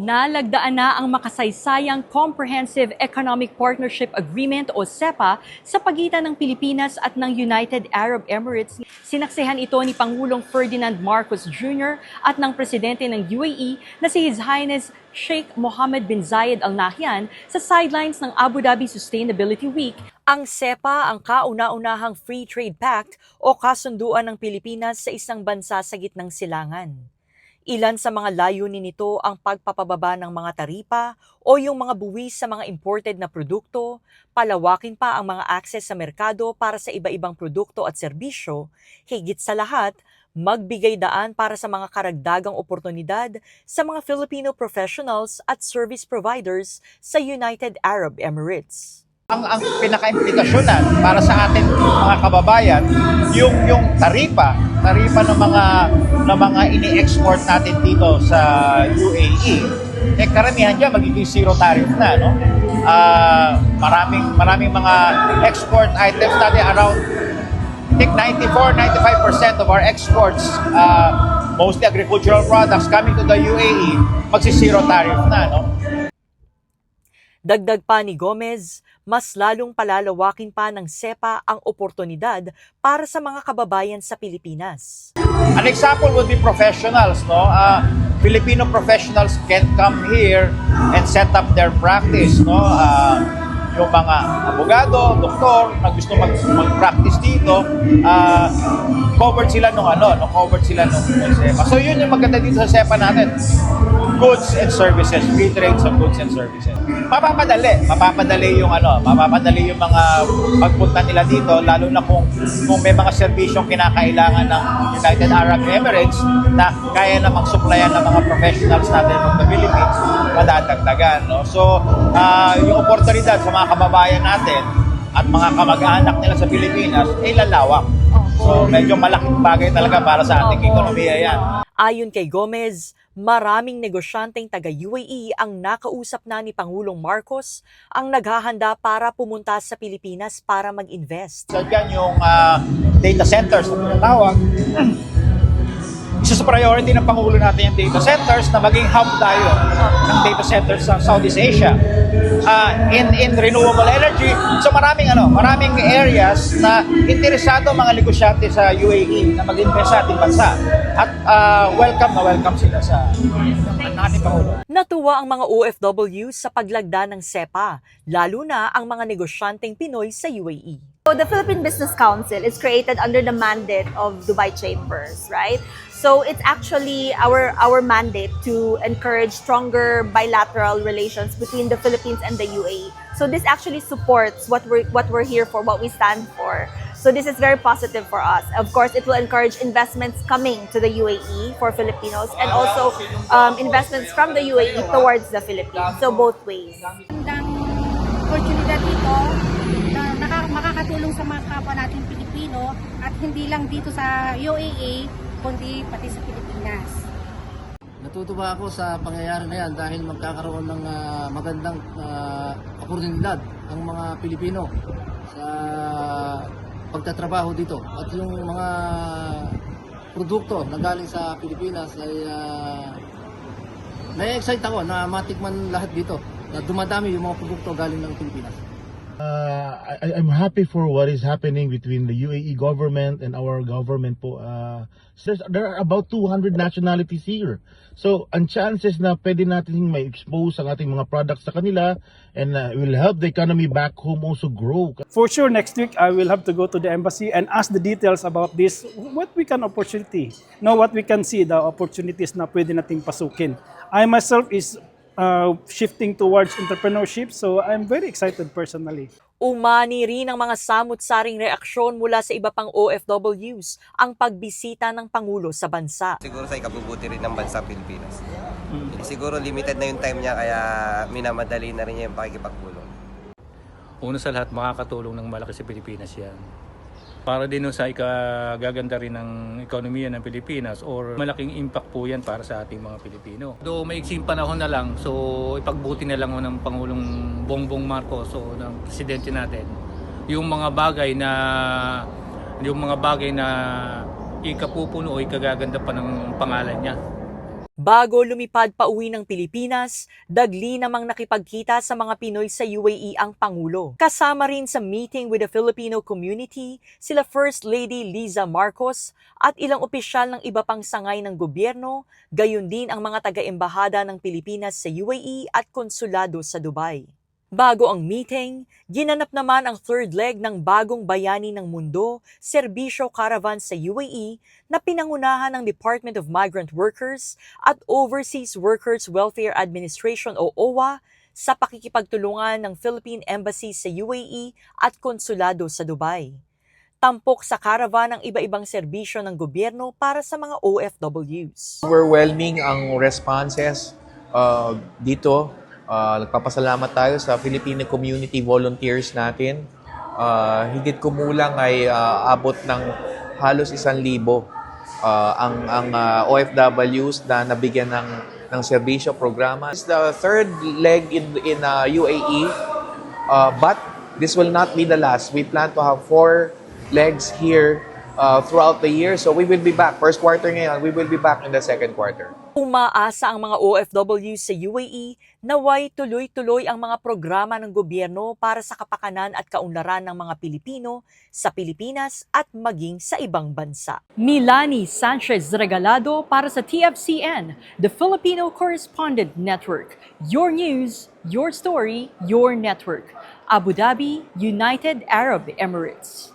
Nalagdaan na ang makasaysayang Comprehensive Economic Partnership Agreement o CEPA sa pagitan ng Pilipinas at ng United Arab Emirates. Sinaksehan ito ni Pangulong Ferdinand Marcos Jr. at ng Presidente ng UAE na si His Highness Sheikh Mohammed bin Zayed Al Nahyan sa sidelines ng Abu Dhabi Sustainability Week. Ang CEPA ang kauna-unahang Free Trade Pact o kasunduan ng Pilipinas sa isang bansa sa gitnang silangan. Ilan sa mga layunin nito ang pagpapababa ng mga taripa o yung mga buwis sa mga imported na produkto, palawakin pa ang mga access sa merkado para sa iba-ibang produkto at serbisyo, higit sa lahat, magbigay daan para sa mga karagdagang oportunidad sa mga Filipino professionals at service providers sa United Arab Emirates. Ang pinaka-implikasyonan para sa atin mga kababayan, yung taripa ng mga ini-export natin dito sa UAE, karamihan diyan magiging zero tariff na, no? Maraming mga export items natin, around I think 94-95% of our exports, mostly agricultural products coming to the UAE, magsi-zero tariff na, no? Dagdag pa ni Gomez, mas lalong palalawakin pa ng CEPA ang oportunidad para sa mga kababayan sa Pilipinas. An example would be professionals, no? Filipino professionals can come here and set up their practice, no? Yung mga abogado, doktor na gusto mag-practice dito, covered sila nung CEPA. So yun yung maganda dito sa CEPA natin. Goods and services, free trade sa goods and services. Mapapadali yung mga pagpunta nila dito, lalo na kung may mga serbisyong kinakailangan ng United Arab Emirates na kaya na mag-supplyan ng mga professionals natin from the Philippines, madadagdagan, no? So, yung oportunidad sa mga kababayan natin at mga kamag-anak nila sa Pilipinas ay lalawak. So, medyo malaking bagay talaga para sa ating ekonomiya yan. Ayon kay Gomez, maraming negosyanteng taga-UAE ang nakausap na ni Pangulong Marcos ang naghahanda para pumunta sa Pilipinas para mag-invest. So dyan yung data centers na tinatawag. Isa sa priority ng Pangulo natin yung data centers na maging hub tayo ng data centers sa Southeast Asia. In renewable energy, so maraming areas na interesado mga negosyante sa UAE na mag-invest sa ating bansa. At welcome sila sa ating Pangulo. Natuwa ang mga OFW sa paglagda ng CEPA, lalo na ang mga negosyanteng Pinoy sa UAE. So the Philippine Business Council is created under the mandate of Dubai Chambers, right? So it's actually our mandate to encourage stronger bilateral relations between the Philippines and the UAE. So this actually supports what we're here for, what we stand for. So this is very positive for us. Of course, it will encourage investments coming to the UAE for Filipinos and also investments from the UAE towards the Philippines. So both ways. Magandang oportunidad dito na makakatulong sa mga kapwa natin Pilipino at hindi lang dito sa UAE kundi pati sa Pilipinas. Natutuwa ako sa pangyayari na yan dahil magkakaroon ng magandang oportunidad ang mga Pilipino sa pagtatrabaho dito. At yung mga produkto na galing sa Pilipinas ay na-excite ako na matikman lahat dito. Na dumadami yung mga produkto galing ng Pilipinas. I'm happy for what is happening between the UAE government and our government po. There are about 200 nationalities here. So, ang chances na pwede natin may expose ang ating mga products sa kanila and will help the economy back home also grow. For sure, next week I will have to go to the embassy and ask the details about this, what we can opportunity, what we can see, the opportunities na pwede nating pasukin. I myself is shifting towards entrepreneurship, so I'm very excited personally. Umani rin ang mga samut-saring reaksyon mula sa iba pang OFWs ang pagbisita ng Pangulo sa bansa. Siguro sa ikabubuti rin ng bansa Pilipinas. Siguro limited na yung time niya kaya minamadali na rin niya yung pakikipagpulong. Una sa lahat, makakatulong ng malaki sa Pilipinas yan. Para din sa ikagaganda rin ng ekonomiya ng Pilipinas or malaking impact po yan para sa ating mga Pilipino. Though maiksing panahon na lang, so ipagbuti na lang ng Pangulong Bongbong Marcos o ng Presidente natin yung mga bagay na ikapupuno o ikagaganda pa ng pangalan niya. Bago lumipad pauwi ng Pilipinas, dagli namang nakipagkita sa mga Pinoy sa UAE ang Pangulo. Kasama rin sa meeting with the Filipino community, sila First Lady Liza Marcos at ilang opisyal ng iba pang sangay ng gobyerno, gayon din ang mga taga-embahada ng Pilipinas sa UAE at konsulado sa Dubai. Bago ang meeting, ginanap naman ang third leg ng Bagong Bayani ng Mundo, serbisyo caravan sa UAE na pinangunahan ng Department of Migrant Workers at Overseas Workers Welfare Administration o OWA sa pakikipagtulungan ng Philippine Embassy sa UAE at konsulado sa Dubai. Tampok sa caravan ang iba-ibang serbisyo ng gobyerno para sa mga OFWs. Overwhelming ang responses dito. Nagpapasalamat tayo sa Filipino community volunteers natin. Higit kumulang ay abot ng halos 1,000 ang OFWs na nabigyan ng serbisyo programa. It's the third leg in UAE, but this will not be the last. We plan to have 4 legs here throughout the year. So we will be back. First quarter ngayon, we will be back in the second quarter. Umaasa ang mga OFW sa UAE naway tuloy-tuloy ang mga programa ng gobyerno para sa kapakanan at kaunlaran ng mga Pilipino sa Pilipinas at maging sa ibang bansa. Milani Sanchez Regalado para sa TFCN, the Filipino Correspondent Network. Your news, your story, your network. Abu Dhabi, United Arab Emirates.